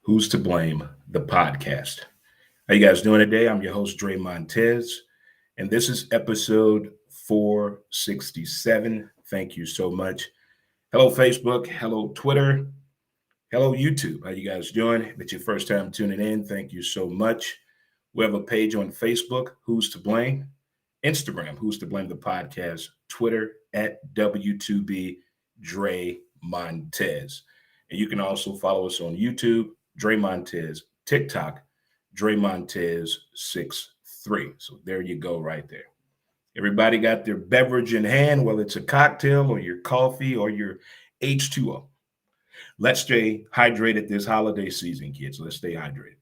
Who's to Blame, the podcast. How you guys doing today? I'm your host, Dre Montez, and this is episode 467. Thank you so much. Hello, Facebook. Hello, Twitter. Hello, YouTube. How you guys doing? If it's your first time tuning in, thank you so much. We have a page on Facebook, Who's to Blame, Instagram, Who's to Blame, the podcast, Twitter at W2B Dre Montez. And you can also follow us on YouTube, Dre Montez, TikTok, Dre Montez 63. So there you go, right there. Everybody got their beverage in hand, whether it's a cocktail or your coffee or your H2O. Let's stay hydrated this holiday season, kids. Let's stay hydrated.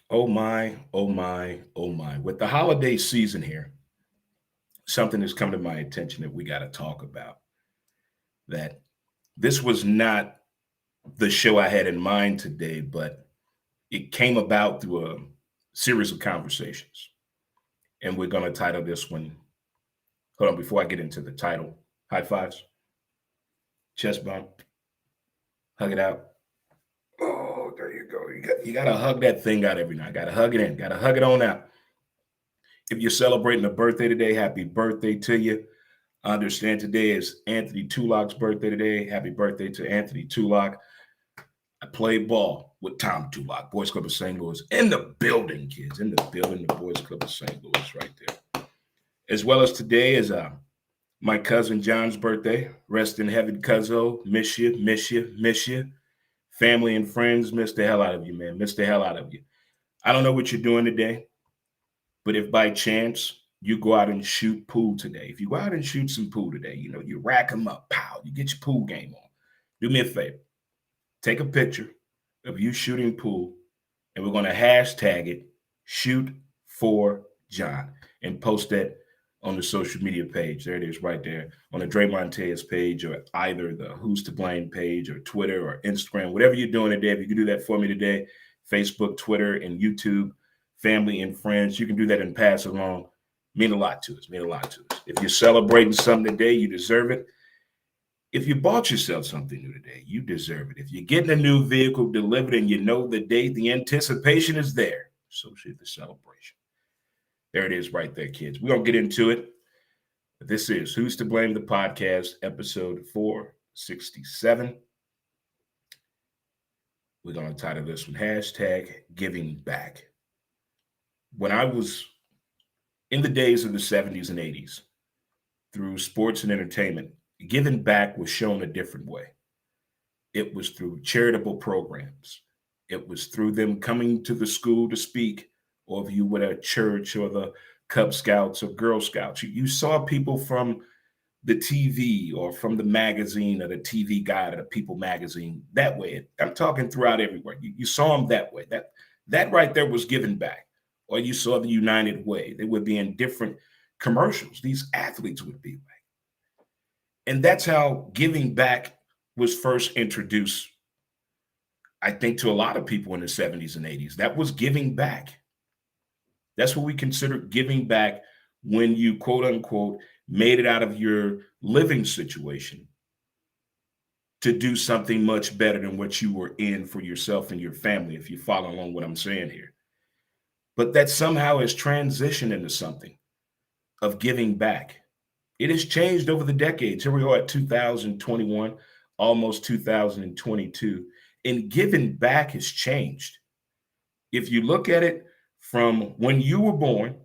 Oh my, oh my, oh my. With the holiday season here, something has come to my attention that we got to talk about. That this was not the show I had in mind today, but it came about through a series of conversations. And we're going to title this one. Hold on, before I get into the title, high fives, chest bump, hug it out. Oh, there you go. You got to hug that thing out every night. Got to hug it in. Got to hug it on out. If you're celebrating a birthday today, happy birthday to you. I understand today is Anthony Tulloch's birthday today. Happy birthday to Anthony Tulloch. I played ball with Tom Tulloch, Boys Club of St. Louis. In the building, kids. In the building, the Boys Club of St. Louis right there. As well as today is my cousin John's birthday. Rest in heaven, cuzzo. Miss you, miss you, miss you. Family and friends, miss the hell out of you, man. Miss the hell out of you. I don't know what you're doing today, but if by chance you go out and shoot pool today, if you go out and shoot some pool today, you rack them up, pow, you get your pool game on. Do me a favor. Take a picture of you shooting pool, and we're going to hashtag it shoot for John and post that on the social media page. There it is right there on the Dre Montez page, or either the Who's to Blame page, or Twitter or Instagram, whatever you're doing today. If you can do that for me today, Facebook, Twitter, and YouTube, family and friends, you can do that and pass along. Mean a lot to us. Mean a lot to us. If you're celebrating something today, you deserve it. If you bought yourself something new today, you deserve it. If you're getting a new vehicle delivered and you know the date, the anticipation is there. So should the celebration. There it is right there, kids. We're going to get into it. This is Who's to Blame, the podcast, episode 467. We're going to title this one, hashtag Giving Back. When I was in the days of the 70s and 80s, through sports and entertainment, giving back was shown a different way. It was through charitable programs. It was through them coming to the school to speak, or if you were at a church or the Cub Scouts or Girl Scouts. You saw people from the TV or from the magazine or the TV Guide or the People magazine that way. I'm talking throughout everywhere. You saw them that way. That right there was giving back. Or you saw the United Way. They would be in different commercials. These athletes would be like. And that's how giving back was first introduced, I think, to a lot of people in the 70s and 80s. That was giving back. That's what we consider giving back when you, quote unquote, made it out of your living situation to do something much better than what you were in for yourself and your family, if you follow along what I'm saying here. But that somehow has transitioned into something of giving back. It has changed over the decades. Here we are at 2021, almost 2022, and giving back has changed. If you look at it from when you were born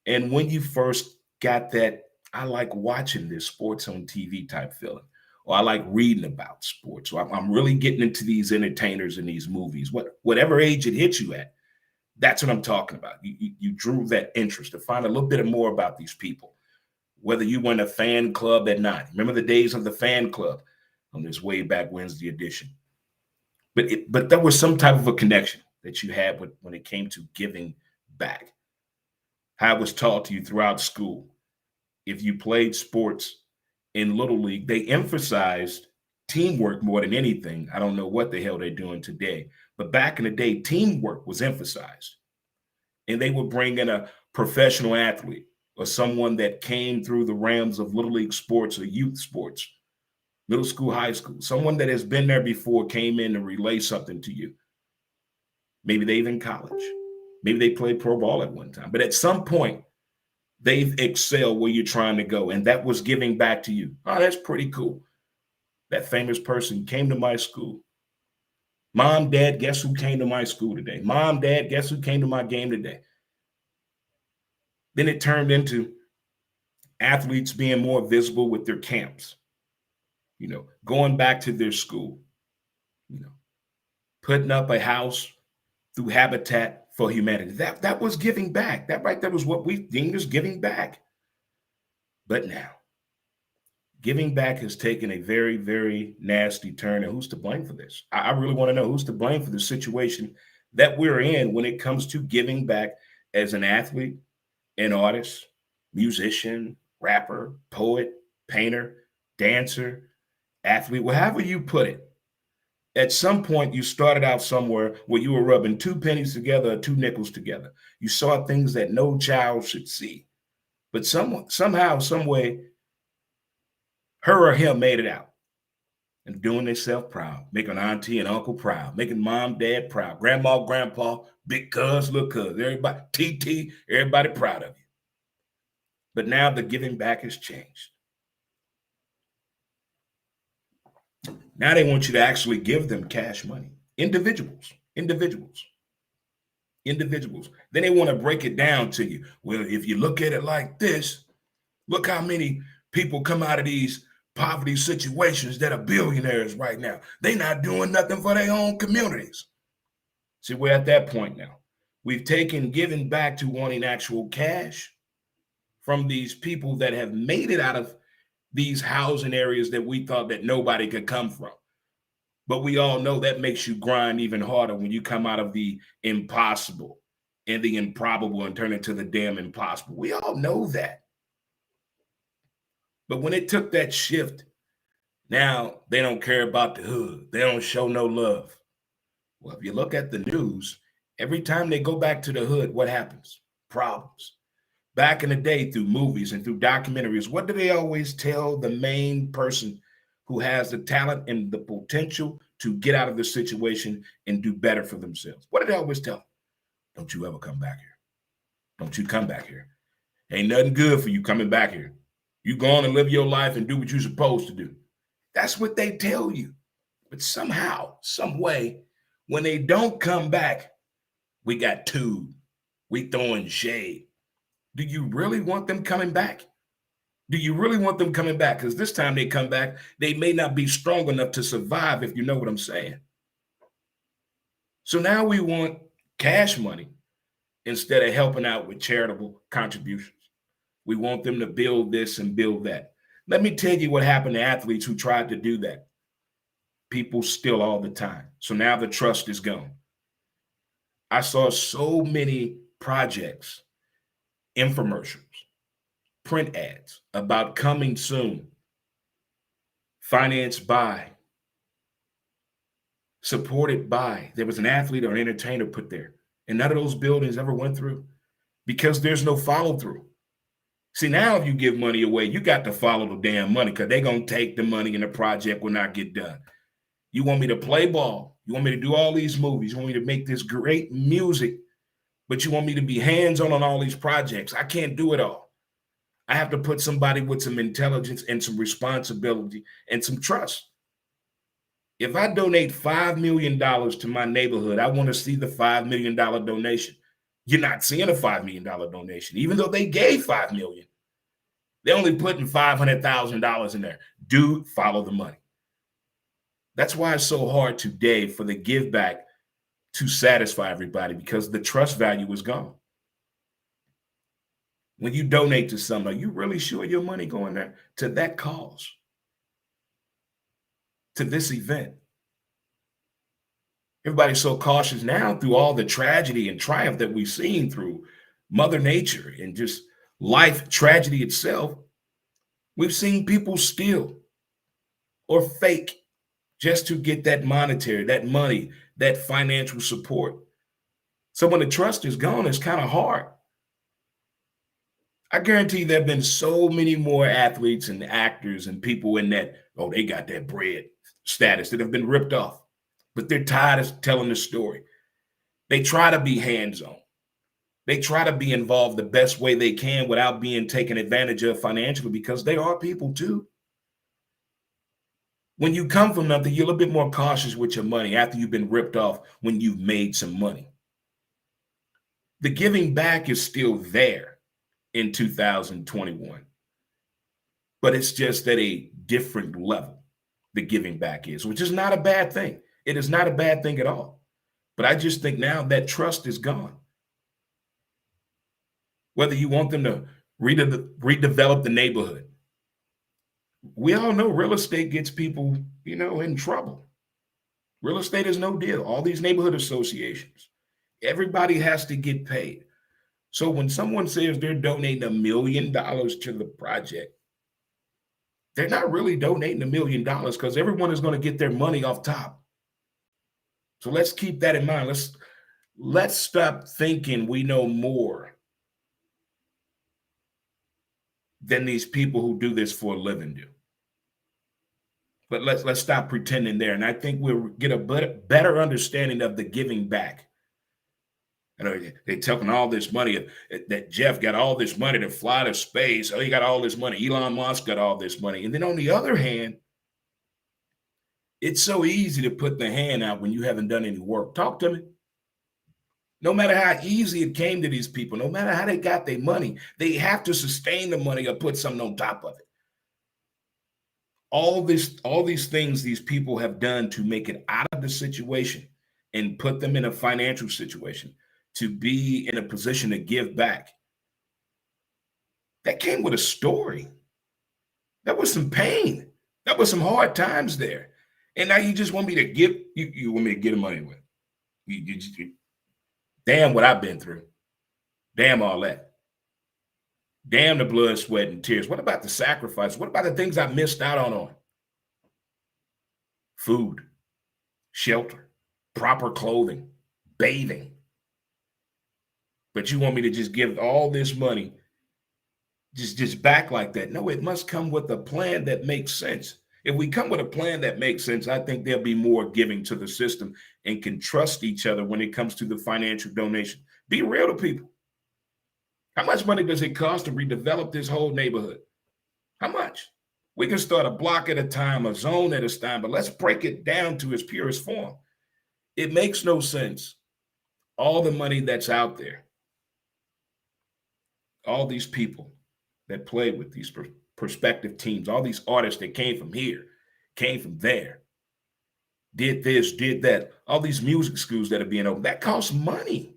and when you first got that, I like watching this sports on TV type feeling, or I like reading about sports, or I'm really getting into these entertainers and these movies, whatever age it hits you at. That's what I'm talking about. You drew that interest to find a little bit more about these people, whether you were in a fan club at night. Remember the days of the fan club on this way back Wednesday edition. But there was some type of a connection that you had when it came to giving back. How it was taught to you throughout school. If you played sports in Little League, they emphasized teamwork more than anything. I don't know what the hell they're doing today. But back in the day, teamwork was emphasized. And they would bring in a professional athlete or someone that came through the realms of Little League sports or youth sports, middle school, high school, someone that has been there before came in to relay something to you. Maybe they've in college. Maybe they played pro ball at one time. But at some point, they've excelled where you're trying to go. And that was giving back to you. Oh, that's pretty cool. That famous person came to my school. Mom, Dad, guess who came to my school today? Mom, Dad, guess who came to my game today? Then it turned into athletes being more visible with their camps, going back to their school, putting up a house through Habitat for Humanity. That was giving back. That was what we deemed as giving back. But now, giving back has taken a very, very nasty turn. And who's to blame for this? I really want to know who's to blame for the situation that we're in when it comes to giving back as an athlete, an artist, musician, rapper, poet, painter, dancer, athlete, whatever you put it. At some point, you started out somewhere where you were rubbing two pennies together or two nickels together. You saw things that no child should see. But somehow, some way, her or him made it out and doing themselves proud, making auntie and uncle proud, making mom, dad proud, grandma, grandpa, big cuz, little cuz, everybody, TT, everybody proud of you. But now the giving back has changed. Now they want you to actually give them cash money. Individuals. Then they want to break it down to you. Well, if you look at it like this, look how many people come out of these poverty situations that are billionaires right now. They're not doing nothing for their own communities. See, we're at that point now. We've taken giving back to wanting actual cash from these people that have made it out of these housing areas that we thought that nobody could come from. But we all know that makes you grind even harder when you come out of the impossible and the improbable and turn into the damn impossible. We all know that. But when it took that shift, now they don't care about the hood. They don't show no love. Well, if you look at the news, every time they go back to the hood, what happens? Problems. Back in the day, through movies and through documentaries, what do they always tell the main person who has the talent and the potential to get out of the situation and do better for themselves? What do they always tell them? Don't you ever come back here. Don't you come back here. Ain't nothing good for you coming back here. You go on and live your life and do what you're supposed to do. That's what they tell you. But somehow, some way, when they don't come back, we got tube. We throwing shade. Do you really want them coming back? Do you really want them coming back? Because this time they come back, they may not be strong enough to survive, if you know what I'm saying. So now we want cash money instead of helping out with charitable contributions. We want them to build this and build that. Let me tell you what happened to athletes who tried to do that. People steal all the time. So now the trust is gone. I saw so many projects, infomercials, print ads about coming soon, financed by, supported by. There was an athlete or an entertainer put there, and none of those buildings ever went through because there's no follow through. See, now if you give money away, you got to follow the damn money because they're going to take the money and the project will not get done. You want me to play ball. You want me to do all these movies. You want me to make this great music, but you want me to be hands-on on all these projects. I can't do it all. I have to put somebody with some intelligence and some responsibility and some trust. If I donate $5 million to my neighborhood, I want to see the $5 million donation. You're not seeing a $5 million donation, even though they gave $5 million. They're only putting $500,000 in there. Dude, follow the money. That's why it's so hard today for the give back to satisfy everybody because the trust value is gone. When you donate to somebody, you really sure your money going there to that cause, to this event? Everybody's so cautious now through all the tragedy and triumph that we've seen through Mother Nature and just life tragedy itself. We've seen people steal or fake just to get that monetary, that money, that financial support. So when the trust is gone, it's kind of hard. I guarantee there have been so many more athletes and actors and people in that, oh, they got that bread status that have been ripped off, but they're tired of telling the story. They try to be hands on. They try to be involved the best way they can without being taken advantage of financially because they are people too. When you come from nothing, you're a little bit more cautious with your money after you've been ripped off when you've made some money. The giving back is still there in 2021, but it's just at a different level. The giving back is, which is not a bad thing. It is not a bad thing at all. But I just think now that trust is gone. Whether you want them to redevelop the neighborhood, we all know real estate gets people, in trouble. Real estate is no deal. All these neighborhood associations, everybody has to get paid. So when someone says they're donating $1 million to the project, they're not really donating $1 million because everyone is going to get their money off top. So let's keep that in mind. Let's stop thinking we know more than these people who do this for a living do. But let's stop pretending there. And I think we'll get a better understanding of the giving back. They're talking all this money that Jeff got all this money to fly to space. Oh, he got all this money. Elon Musk got all this money. And then on the other hand, it's so easy to put the hand out when you haven't done any work. Talk to me. No matter how easy it came to these people, no matter how they got their money, they have to sustain the money or put something on top of it. All these things these people have done to make it out of the situation and put them in a financial situation to be in a position to give back. That came with a story. That was some pain. That was some hard times there. And now you just want me to give, you want me to get them money with. Damn what I've been through. Damn all that. Damn the blood, sweat, and tears. What about the sacrifice? What about the things I missed out on? Food, shelter, proper clothing, bathing. But you want me to just give all this money just back like that? No, it must come with a plan that makes sense. If we come with a plan that makes sense, I think there'll be more giving to the system and can trust each other when it comes to the financial donation. Be real to people. How much money does it cost to redevelop this whole neighborhood? How much? We can start a block at a time, a zone at a time, but let's break it down to its purest form. It makes no sense. All the money that's out there, all these people that play with these prospective teams, all these artists that came from here, came from there, did this, did that, all these music schools that are being opened, that costs money.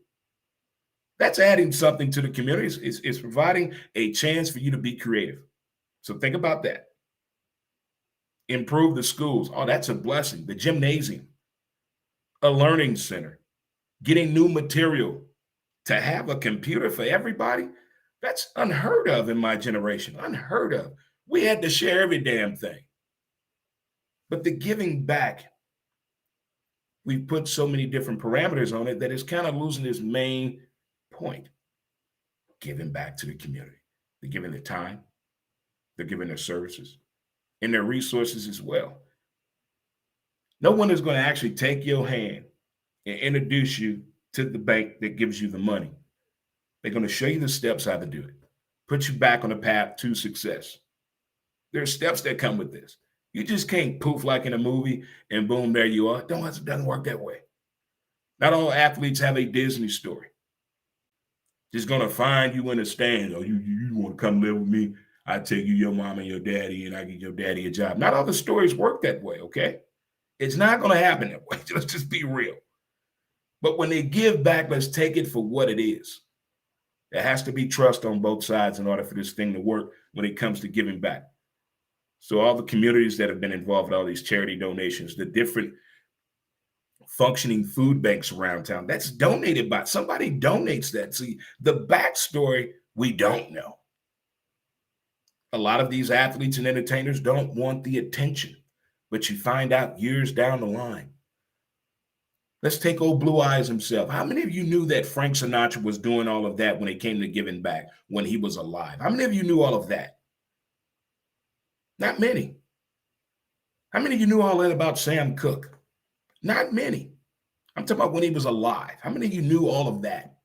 That's adding something to the community. It's providing a chance for you to be creative. So think about that. Improve the schools. Oh, that's a blessing. The gymnasium, a learning center, getting new material. To have a computer for everybody, that's unheard of in my generation. Unheard of. We had to share every damn thing. But the giving back, we've put so many different parameters on it that it's kind of losing its main point. Giving back to the community. They're giving their time. They're giving their services and their resources as well. No one is going to actually take your hand and introduce you to the bank that gives you the money. They're going to show you the steps how to do it, put you back on the path to success. There are steps that come with this. You just can't poof like in a movie and boom, there you are. It doesn't work that way. Not all athletes have a Disney story. Just going to find you in the stands. Oh, you want to come live with me? I take you, your mom, and your daddy, and I get your daddy a job. Not all the stories work that way, okay? It's not going to happen that way. Let's just be real. But when they give back, let's take it for what it is. There has to be trust on both sides in order for this thing to work when it comes to giving back. So all the communities that have been involved with all these charity donations, the different functioning food banks around town, that's donated by somebody donates that. See, the backstory, we don't know. A lot of these athletes and entertainers don't want the attention, but you find out years down the line. Let's take old Blue Eyes himself. How many of you knew that Frank Sinatra was doing all of that when it came to giving back when he was alive? How many of you knew all of that? Not many. How many of you knew all that about Sam Cooke? Not many. I'm talking about when he was alive. How many of you knew all of that?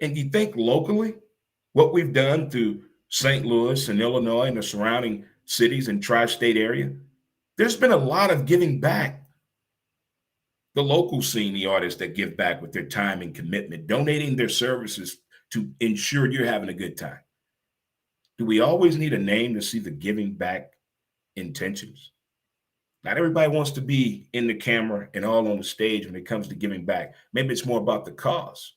And you think locally, what we've done through St. Louis and Illinois and the surrounding cities and tri-state area, there's been a lot of giving back. The local scene, the artists that give back with their time and commitment, donating their services to ensure you're having a good time. Do we always need a name to see the giving back intentions? Not everybody wants to be in the camera and all on the stage when it comes to giving back. Maybe it's more about the cause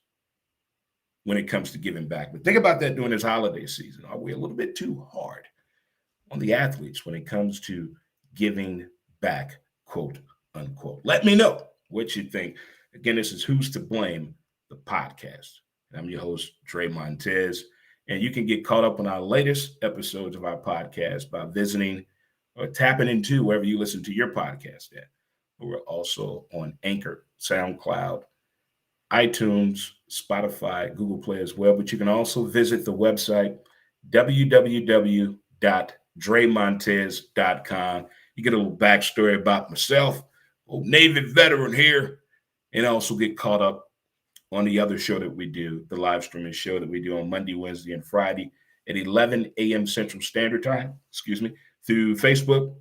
when it comes to giving back. But think about that during this holiday season. Are we a little bit too hard on the athletes when it comes to giving back, quote unquote? Let me know what you think. Again, this is Who's to Blame, the podcast. And I'm your host, Dre Montez. And you can get caught up on our latest episodes of our podcast by visiting or tapping into wherever you listen to your podcast at. We're also on Anchor, SoundCloud, iTunes, Spotify, Google Play as well. But you can also visit the website, www.dremontez.com. You get a little backstory about myself, old Navy veteran here, and also get caught up on the other show that we do, the live streaming show that we do on Monday, Wednesday, and Friday at 11 a.m. Central Standard Time, through Facebook,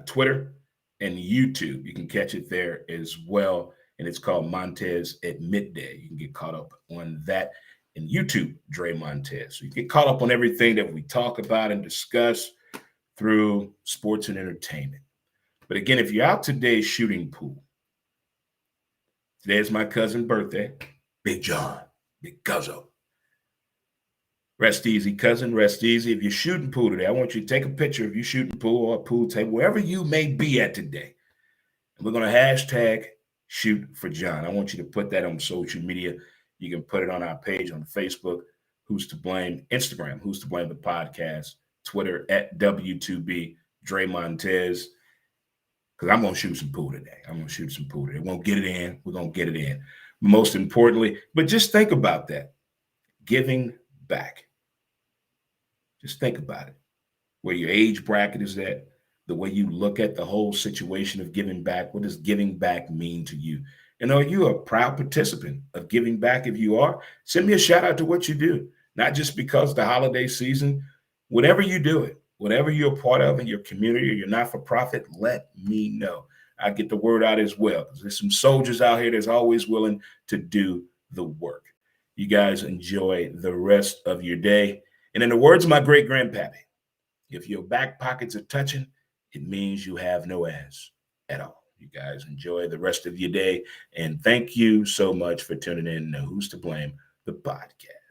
Twitter, and YouTube. You can catch it there as well. And it's called Montez at Midday. You can get caught up on that in YouTube, Dre Montez. So you get caught up on everything that we talk about and discuss through sports and entertainment. But again, if you're out today shooting pool, today is my cousin's birthday, Big John, Big Guzzo. Rest easy, cousin, rest easy. If you're shooting pool today, I want you to take a picture of you shooting pool or a pool table, wherever you may be at today. And we're going to hashtag Shoot for John. I want you to put that on social media. You can put it on our page on Facebook, Who's to Blame, Instagram, Who's to Blame the podcast, Twitter at W2B, Dre Montez. Because I'm going to shoot some pool today. We won't get it in. We're going to get it in. Most importantly, but just think about that. Giving back. Just think about it. Where your age bracket is at, the way you look at the whole situation of giving back. What does giving back mean to you? And are you a proud participant of giving back? If you are, send me a shout out to what you do. Not just because the holiday season, whatever you do it, whatever you're a part of in your community or you're not for profit, let me know. I get the word out as well. There's some soldiers out here that's always willing to do the work. You guys enjoy the rest of your day. And in the words of my great grandpappy, if your back pockets are touching, it means you have no ass at all. You guys enjoy the rest of your day. And thank you so much for tuning in to Who's to Blame, the podcast.